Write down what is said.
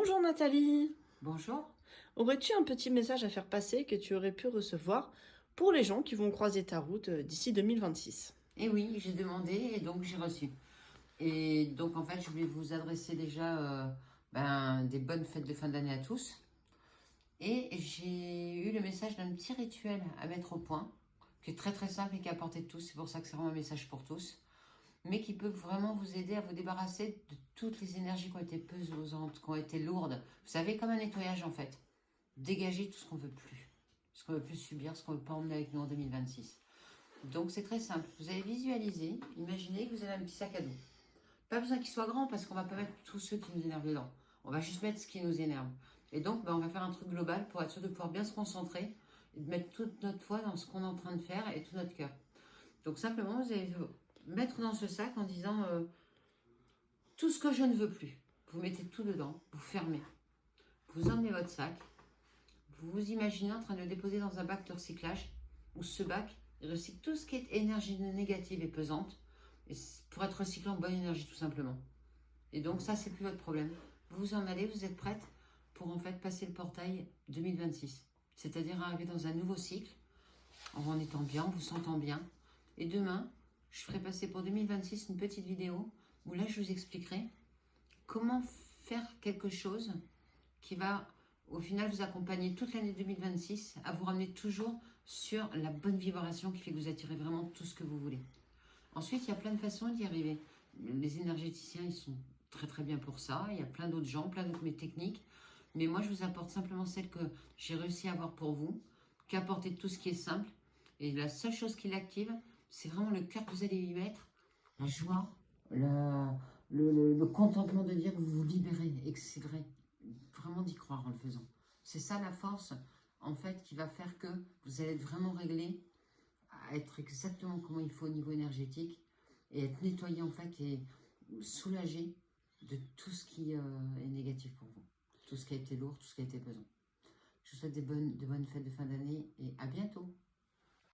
Bonjour Nathalie. Bonjour. Aurais-tu un petit message à faire passer que tu aurais pu recevoir pour les gens qui vont croiser ta route d'ici 2026? Et oui, j'ai demandé et donc j'ai reçu. Et donc en fait, je voulais vous adresser déjà des bonnes fêtes de fin d'année à tous. Et j'ai eu le message d'un petit rituel à mettre au point, qui est très très simple et qui est à portée de tous. C'est pour ça que c'est vraiment un message pour tous, mais qui peut vraiment vous aider à vous débarrasser de toutes les énergies qui ont été pesantes, qui ont été lourdes. Vous savez, comme un nettoyage en fait. Dégager tout ce qu'on veut plus, ce qu'on veut plus subir, ce qu'on veut pas emmener avec nous en 2026. Donc c'est très simple, vous allez visualiser, imaginez que vous avez un petit sac à dos. Pas besoin qu'il soit grand parce qu'on va pas mettre tous ceux qui nous énervent dedans. On va juste mettre ce qui nous énerve. Et donc on va faire un truc global pour être sûr de pouvoir bien se concentrer et de mettre toute notre foi dans ce qu'on est en train de faire et tout notre cœur. Donc simplement vous allez mettre dans ce sac en disant tout ce que je ne veux plus. Vous mettez tout dedans, vous fermez. Vous emmenez votre sac, vous vous imaginez en train de le déposer dans un bac de recyclage où ce bac il recycle tout ce qui est énergie négative et pesante pour être recyclé en bonne énergie tout simplement. Et donc ça, c'est plus votre problème. Vous en allez, vous êtes prête pour en fait passer le portail 2026. C'est-à-dire arriver dans un nouveau cycle en étant bien, en vous sentant bien. Et demain, je ferai passer pour 2026 une petite vidéo où là, je vous expliquerai comment faire quelque chose qui va au final vous accompagner toute l'année 2026 à vous ramener toujours sur la bonne vibration qui fait que vous attirez vraiment tout ce que vous voulez. Ensuite, il y a plein de façons d'y arriver. Les énergéticiens, ils sont très très bien pour ça. Il y a plein d'autres gens, plein d'autres techniques. Mais moi, je vous apporte simplement celle que j'ai réussi à avoir pour vous, qui apporte tout ce qui est simple. Et la seule chose qui l'active, c'est vraiment le cœur que vous allez y mettre, la joie, le contentement de dire que vous vous libérez et que c'est vrai. Vraiment d'y croire en le faisant. C'est ça la force, en fait, qui va faire que vous allez être vraiment réglé à être exactement comme il faut au niveau énergétique et être nettoyé, en fait, et soulagé de tout ce qui est négatif pour vous. Tout ce qui a été lourd, tout ce qui a été pesant. Je vous souhaite de bonnes fêtes de fin d'année et à bientôt.